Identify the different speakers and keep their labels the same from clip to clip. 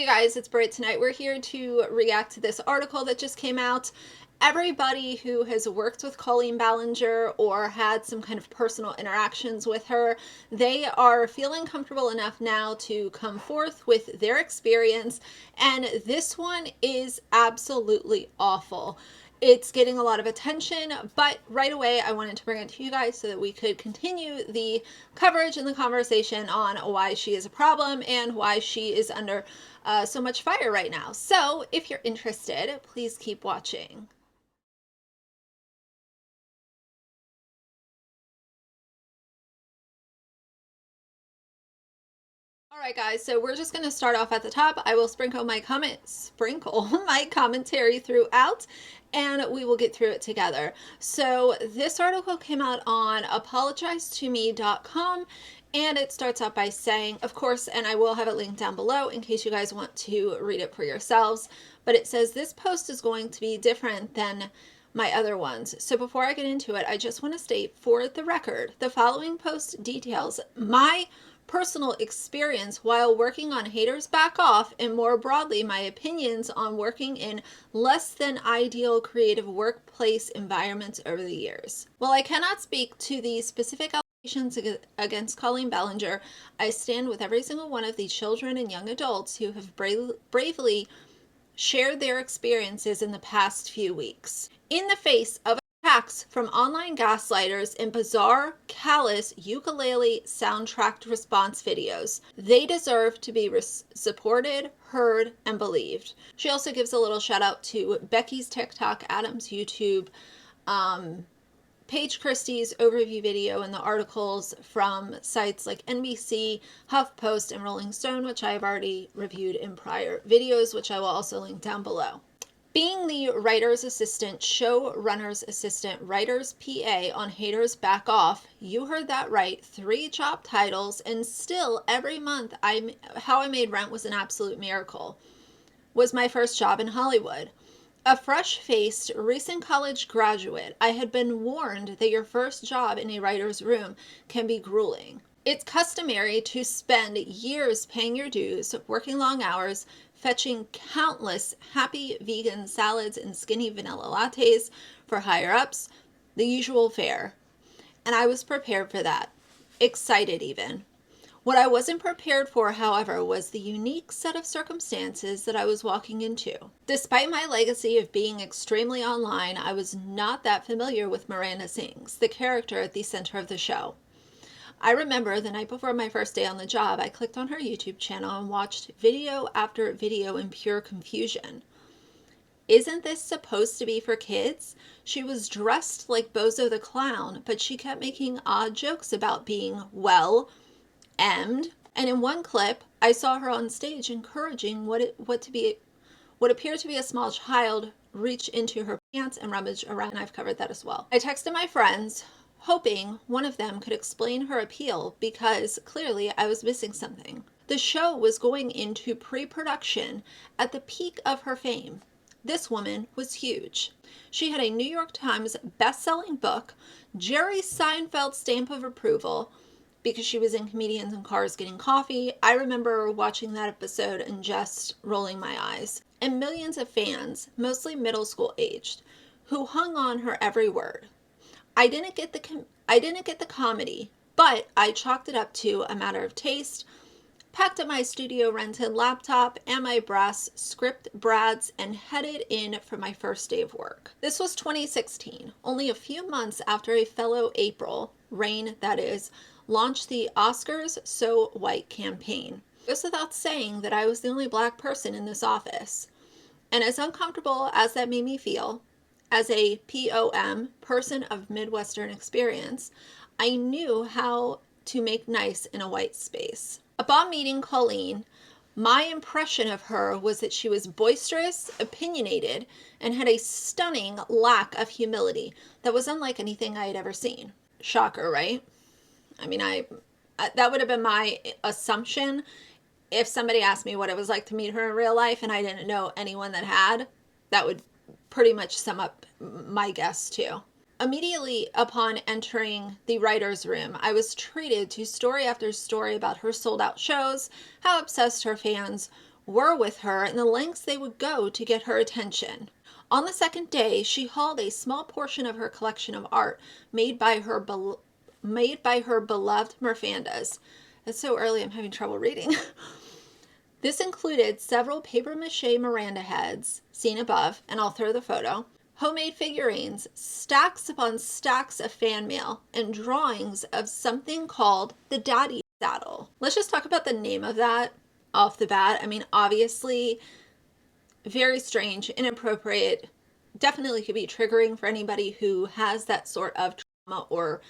Speaker 1: guys, it's Britt. Tonight we're here to react to this article that just came out. Everybody who has worked with Colleen Ballinger or had some kind of personal interactions with her, they are feeling comfortable enough now to come forth with their experience, and this one is absolutely awful. It's getting a lot of attention, but right away I wanted to bring it to you guys so that we could continue the coverage and the conversation on why she is a problem and why she is under so much fire right now. So if you're interested, please keep watching. All right, guys, so we're just going to start off at the top. I will sprinkle my commentary throughout, and we will get through it together. So this article came out on apologizetome.com, and it starts out by saying, of course, and I will have it linked down below in case you guys want to read it for yourselves, but it says this post is going to be different than my other ones. So before I get into it, I just want to state for the record, the following post details my personal experience while working on Haters Back Off, and more broadly my opinions on working in less than ideal creative workplace environments over the years. While I cannot speak to the specific allegations against Colleen Ballinger, I stand with every single one of the children and young adults who have bravely shared their experiences in the past few weeks. In the face of attacks from online gaslighters and bizarre, callous ukulele soundtracked response videos, they deserve to be supported, heard, and believed. She also gives a little shout out to Becky's TikTok, Adam's YouTube, Paige Christie's overview video, and the articles from sites like NBC, HuffPost, and Rolling Stone, which I have already reviewed in prior videos, which I will also link down below. Being the writer's assistant, showrunner's assistant, writer's PA on Haters Back Off, you heard that right, 3 job titles, and still every month How I Made Rent was an absolute miracle, was my first job in Hollywood. A fresh-faced, recent college graduate, I had been warned that your first job in a writer's room can be grueling. It's customary to spend years paying your dues, working long hours, fetching countless happy vegan salads and skinny vanilla lattes for higher-ups, the usual fare. And I was prepared for that. Excited even. What I wasn't prepared for, however, was the unique set of circumstances that I was walking into. Despite my legacy of being extremely online, I was not that familiar with Miranda Sings, the character at the center of the show. I remember the night before my first day on the job, I clicked on her YouTube channel and watched video after video in pure confusion. Isn't this supposed to be for kids? She was dressed like Bozo the Clown, but she kept making odd jokes about being, well, and in one clip, I saw her on stage encouraging what appeared to be a small child reach into her pants and rummage around. I've covered that as well. I texted my friends, hoping one of them could explain her appeal because clearly I was missing something. The show was going into pre-production at the peak of her fame. This woman was huge. She had a New York Times best-selling book, Jerry Seinfeld stamp of approval, because she was in Comedians in Cars Getting Coffee. I remember watching that episode and just rolling my eyes. And millions of fans, mostly middle school aged, who hung on her every word. I didn't get the comedy, but I chalked it up to a matter of taste, packed up my studio rented laptop and my brass script brads, and headed in for my first day of work. This was 2016, only a few months after a fellow April, Rain that is, launched the Oscars So White campaign. It goes without saying that I was the only Black person in this office. And as uncomfortable as that made me feel, as a POM, person of Midwestern experience, I knew how to make nice in a white space. Upon meeting Colleen, my impression of her was that she was boisterous, opinionated, and had a stunning lack of humility that was unlike anything I had ever seen. Shocker, right? I mean, that would have been my assumption if somebody asked me what it was like to meet her in real life and I didn't know anyone that had. That would pretty much sum up my guess too. Immediately upon entering the writer's room, I was treated to story after story about her sold-out shows, how obsessed her fans were with her and the lengths they would go to get her attention. On the second day, she hauled a small portion of her collection of art made by her beloved Merfandas. It's so early, I'm having trouble reading. This included several papier-mâché Miranda heads, seen above, and I'll throw the photo, homemade figurines, stacks upon stacks of fan mail, and drawings of something called the Daddy Saddle. Let's just talk about the name of that off the bat. I mean, obviously, very strange, inappropriate, definitely could be triggering for anybody who has that sort of trauma or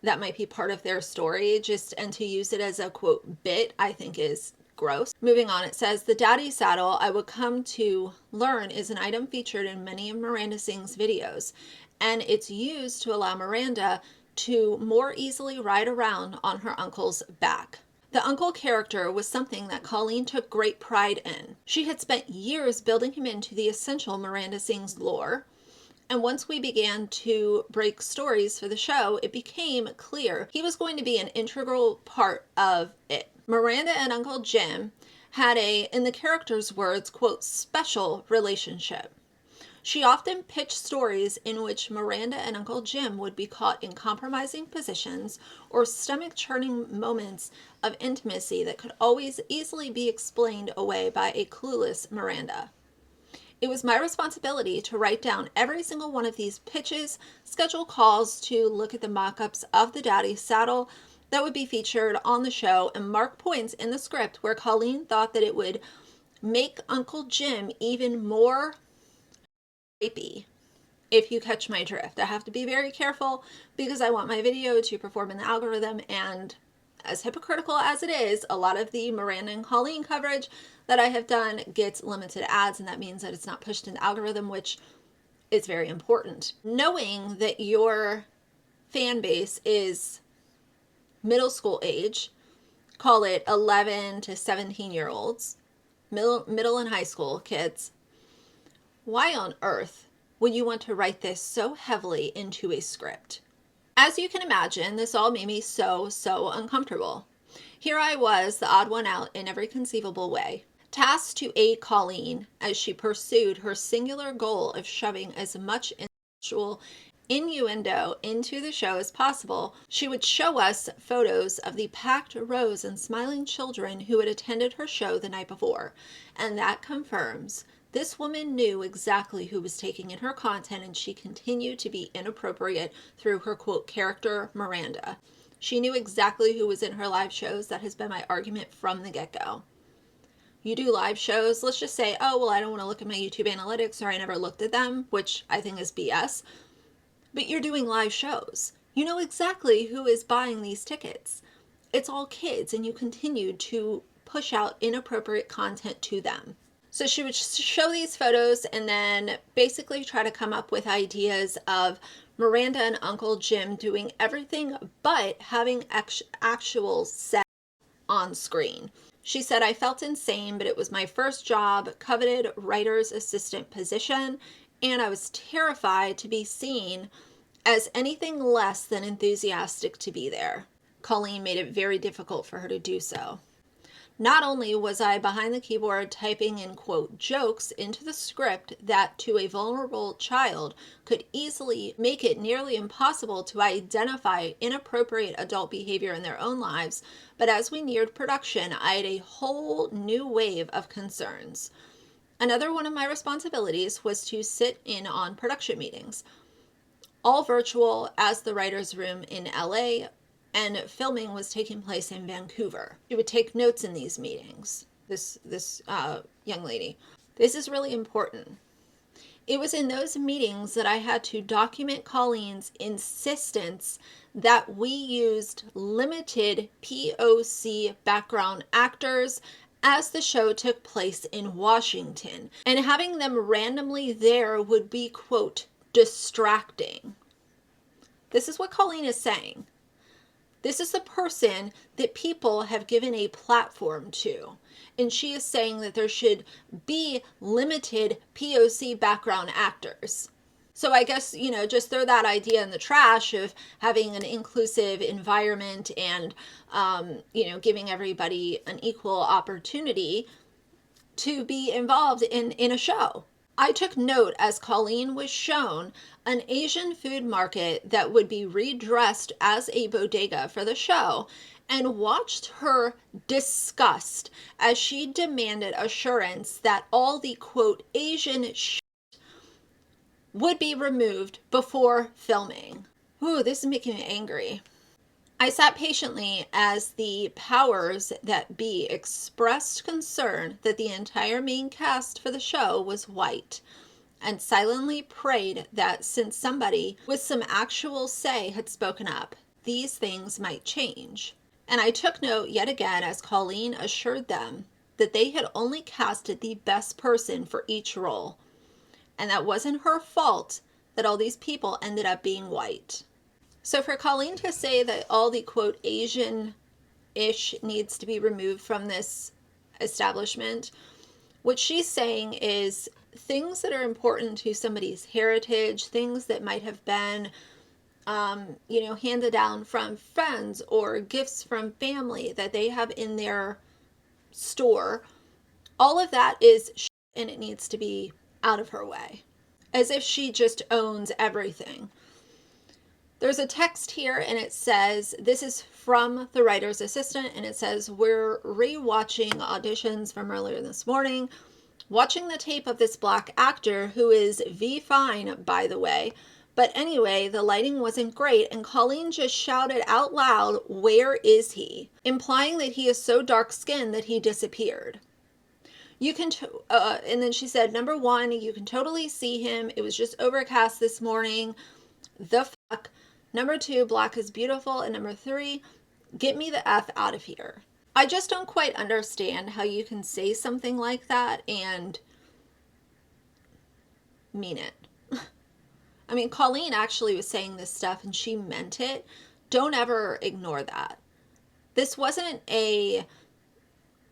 Speaker 1: that might be part of their story. And to use it as a quote bit, I think is gross. Moving on, it says, the Daddy Saddle, I would come to learn, is an item featured in many of Miranda Sings videos, and it's used to allow Miranda to more easily ride around on her uncle's back. The uncle character was something that Colleen took great pride in. She had spent years building him into the essential Miranda Sings lore, and once we began to break stories for the show, it became clear he was going to be an integral part of it. Miranda and Uncle Jim had a, in the character's words, quote, special relationship. She often pitched stories in which Miranda and Uncle Jim would be caught in compromising positions or stomach-churning moments of intimacy that could always easily be explained away by a clueless Miranda. It was my responsibility to write down every single one of these pitches, schedule calls to look at the mock-ups of the Daddy Saddle that would be featured on the show, and mark points in the script where Colleen thought that it would make Uncle Jim even more rapey, if you catch my drift. I have to be very careful because I want my video to perform in the algorithm, and as hypocritical as it is, a lot of the Miranda and Colleen coverage that I have done gets limited ads, and that means that it's not pushed in the algorithm, which is very important. Knowing that your fan base is middle school age, call it 11 to 17-year-olds, middle and high school kids, why on earth would you want to write this so heavily into a script? As you can imagine, this all made me so uncomfortable. Here I was, the odd one out in every conceivable way, tasked to aid Colleen as she pursued her singular goal of shoving as much sexual innuendo into the show as possible. She would show us photos of the packed rows and smiling children who had attended her show the night before, and that confirms this woman knew exactly who was taking in her content, and she continued to be inappropriate through her quote character Miranda. She knew exactly who was in her live shows. That has been my argument from the get-go. You do live shows, let's just say, oh, well, I don't want to look at my YouTube analytics, or I never looked at them, which I think is BS. But you're doing live shows. You know exactly who is buying these tickets. It's all kids, and you continue to push out inappropriate content to them. So she would show these photos and then basically try to come up with ideas of Miranda and Uncle Jim doing everything but having actual sex on screen. She said, I felt insane, but it was my first job, coveted writer's assistant position, and I was terrified to be seen as anything less than enthusiastic to be there. Colleen made it very difficult for her to do so. Not only was I behind the keyboard typing in quote jokes into the script that to a vulnerable child could easily make it nearly impossible to identify inappropriate adult behavior in their own lives, but as we neared production, I had a whole new wave of concerns. Another one of my responsibilities was to sit in on production meetings, all virtual as the writer's room in LA, and filming was taking place in Vancouver. She would take notes in these meetings, this young lady. This is really important. It was in those meetings that I had to document Colleen's insistence that we used limited POC background actors as the show took place in Washington, and having them randomly there would be, quote, distracting. This is what Colleen is saying. This is the person that people have given a platform to. And she is saying that there should be limited POC background actors. So I guess, just throw that idea in the trash of having an inclusive environment and, giving everybody an equal opportunity. to be involved in a show. I took note as Colleen was shown an Asian food market that would be redressed as a bodega for the show, and watched her disgust as she demanded assurance that all the quote Asian would be removed before filming. Ooh, this is making me angry. I sat patiently as the powers that be expressed concern that the entire main cast for the show was white, and silently prayed that since somebody with some actual say had spoken up, these things might change. And I took note yet again as Colleen assured them that they had only casted the best person for each role, and that wasn't her fault that all these people ended up being white. So for Colleen to say that all the quote Asian-ish needs to be removed from this establishment, what she's saying is things that are important to somebody's heritage, things that might have been, handed down from friends or gifts from family that they have in their store, all of that is shit and it needs to be out of her way. As if she just owns everything. There's a text here and it says, this is from the writer's assistant, and it says, we're re-watching auditions from earlier this morning, watching the tape of this black actor who is V fine, by the way. But anyway, the lighting wasn't great, and Colleen just shouted out loud, where is he? Implying that he is so dark-skinned that he disappeared. You can, and then she said, number one, you can totally see him. It was just overcast this morning. The fuck? Number two, black is beautiful. And number three, get me the F out of here. I just don't quite understand how you can say something like that and mean it. I mean, Colleen actually was saying this stuff and she meant it. Don't ever ignore that. This wasn't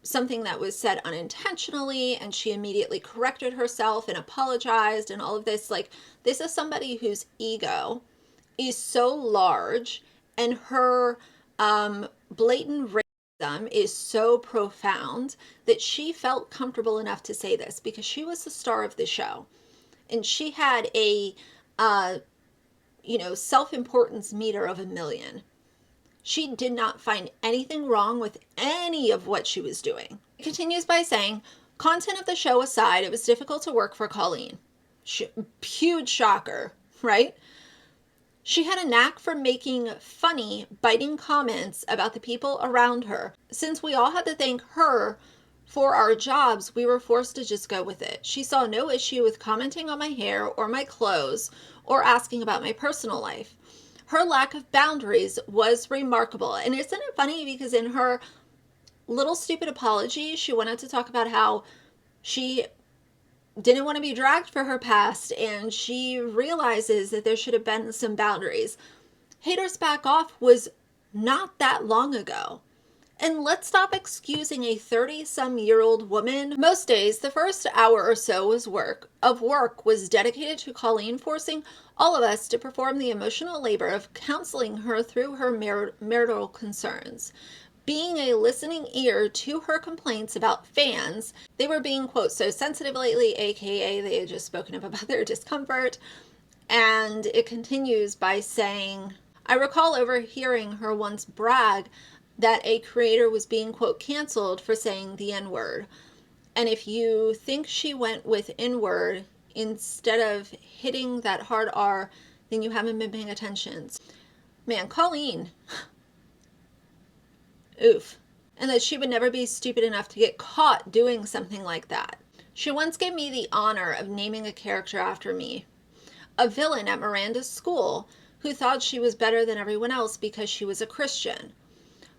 Speaker 1: something that was said unintentionally and she immediately corrected herself and apologized and all of this. Like, this is somebody whose ego is so large and her blatant racism is so profound that she felt comfortable enough to say this because she was the star of the show and she had a self-importance meter of 1 million. She did not find anything wrong with any of what she was doing. It continues by saying, content of the show aside, it was difficult to work for Colleen. Huge shocker, right? She had a knack for making funny, biting comments about the people around her. Since we all had to thank her for our jobs, we were forced to just go with it. She saw no issue with commenting on my hair or my clothes or asking about my personal life. Her lack of boundaries was remarkable. And isn't it funny because in her little stupid apology, she wanted to talk about how she didn't want to be dragged for her past and she realizes that there should have been some boundaries. Haters Back Off was not that long ago. And let's stop excusing a 30-some-year-old woman. Most days, the first hour or so of work was dedicated to Colleen forcing all of us to perform the emotional labor of counseling her through her marital concerns. Being a listening ear to her complaints about fans, they were being, quote, so sensitive lately, aka they had just spoken up about their discomfort. And it continues by saying, I recall overhearing her once brag that a creator was being, quote, canceled for saying the N-word. And if you think she went with N-word instead of hitting that hard R, then you haven't been paying attention. Man, Colleen. Oof. And that she would never be stupid enough to get caught doing something like that. She once gave me the honor of naming a character after me. A villain at Miranda's school who thought she was better than everyone else because she was a Christian.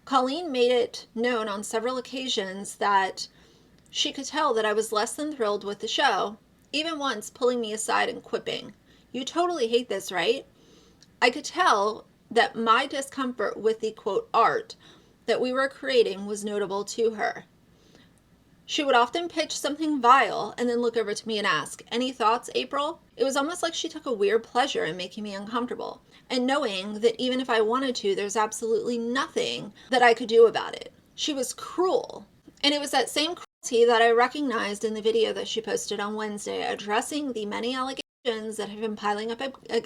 Speaker 1: Colleen made it known on several occasions that she could tell that I was less than thrilled with the show, even once pulling me aside and quipping, you totally hate this, right? I could tell that my discomfort with the, quote, art that we were creating was notable to her. She would often pitch something vile and then look over to me and ask, any thoughts, April? It was almost like she took a weird pleasure in making me uncomfortable and knowing that even if I wanted to, there's absolutely nothing that I could do about it. She was cruel. And it was that same that I recognized in the video that she posted on Wednesday addressing the many allegations that have been piling up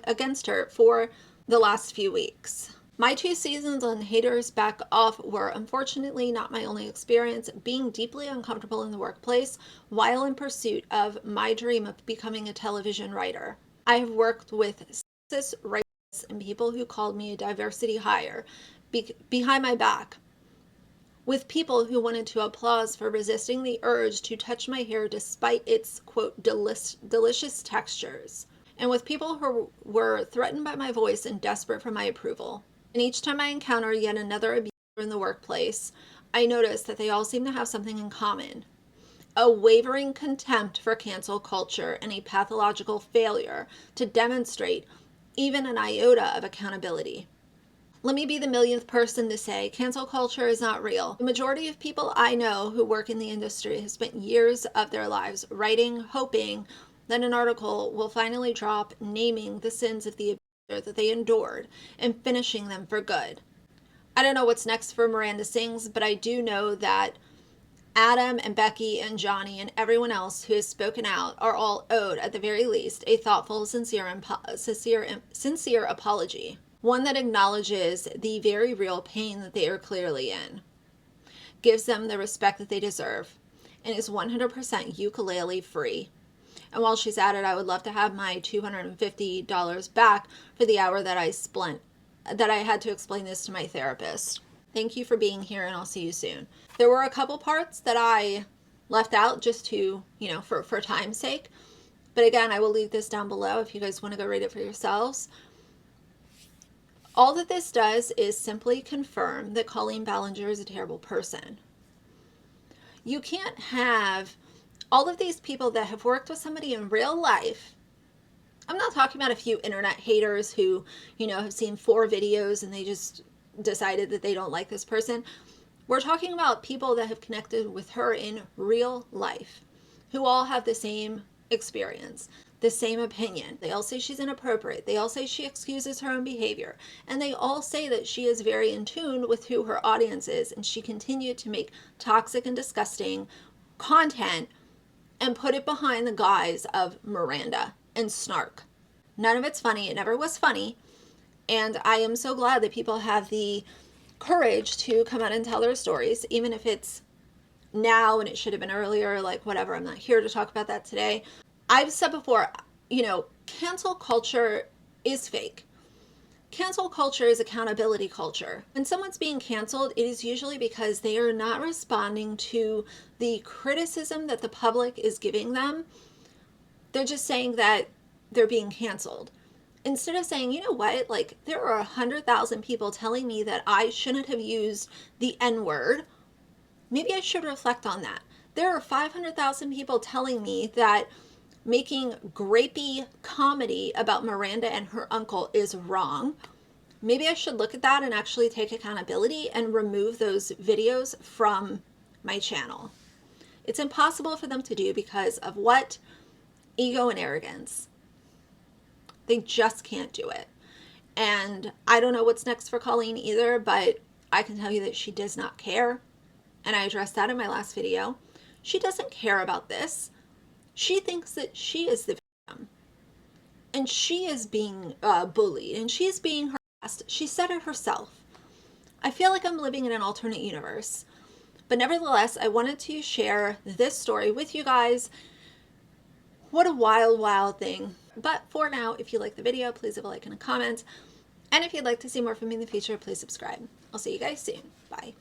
Speaker 1: against her for the last few weeks. My 2 seasons on Haters Back Off were unfortunately not my only experience being deeply uncomfortable in the workplace while in pursuit of my dream of becoming a television writer. I have worked with sexist, racist, and people who called me a diversity hire behind my back, with people who wanted to applaud for resisting the urge to touch my hair despite its, quote, delicious textures, and with people who were threatened by my voice and desperate for my approval. And each time I encounter yet another abuser in the workplace, I notice that they all seem to have something in common: a wavering contempt for cancel culture and a pathological failure to demonstrate even an iota of accountability. Let me be the millionth person to say cancel culture is not real. The majority of people I know who work in the industry have spent years of their lives writing, hoping that an article will finally drop naming the sins of the abuser that they endured and finishing them for good. I don't know what's next for Miranda Sings, but I do know that Adam and Becky and Johnny and everyone else who has spoken out are all owed, at the very least, a thoughtful, sincere apology. One that acknowledges the very real pain that they are clearly in, gives them the respect that they deserve, and is 100% ukulele free. And while she's at it, I would love to have my $250 back for the hour that I had to explain this to my therapist. Thank you for being here, and I'll see you soon. There were a couple parts that I left out just to, for time's sake. But again, I will leave this down below if you guys want to go read it for yourselves. All that this does is simply confirm that Colleen Ballinger is a terrible person. You can't have all of these people that have worked with somebody in real life. I'm not talking about a few internet haters who, have seen 4 videos and they just decided that they don't like this person. We're talking about people that have connected with her in real life, who all have the same experience, the same opinion. They all say she's inappropriate. They all say she excuses her own behavior. And they all say that she is very in tune with who her audience is, and she continued to make toxic and disgusting content and put it behind the guise of Miranda and snark. None of it's funny. It never was funny. And I am so glad that people have the courage to come out and tell their stories, even if it's now and it should have been earlier, like whatever. I'm not here to talk about that today. I've said before, cancel culture is fake. Cancel culture is accountability culture. When someone's being canceled, it is usually because they are not responding to the criticism that the public is giving them. They're just saying that they're being canceled. Instead of saying, you know what, like there are 100,000 people telling me that I shouldn't have used the N-word, maybe I should reflect on that. There are 500,000 people telling me that making grapey comedy about Miranda and her uncle is wrong. Maybe I should look at that and actually take accountability and remove those videos from my channel. It's impossible for them to do because of what? Ego and arrogance. They just can't do it. And I don't know what's next for Colleen either, but I can tell you that she does not care. And I addressed that in my last video. She doesn't care about this. She thinks that she is the victim. And she is being bullied. And she's being harassed. She said it herself. I feel like I'm living in an alternate universe. But nevertheless, I wanted to share this story with you guys. What a wild, wild thing. But for now, if you like the video, please leave a like and a comment. And if you'd like to see more from me in the future, please subscribe. I'll see you guys soon. Bye.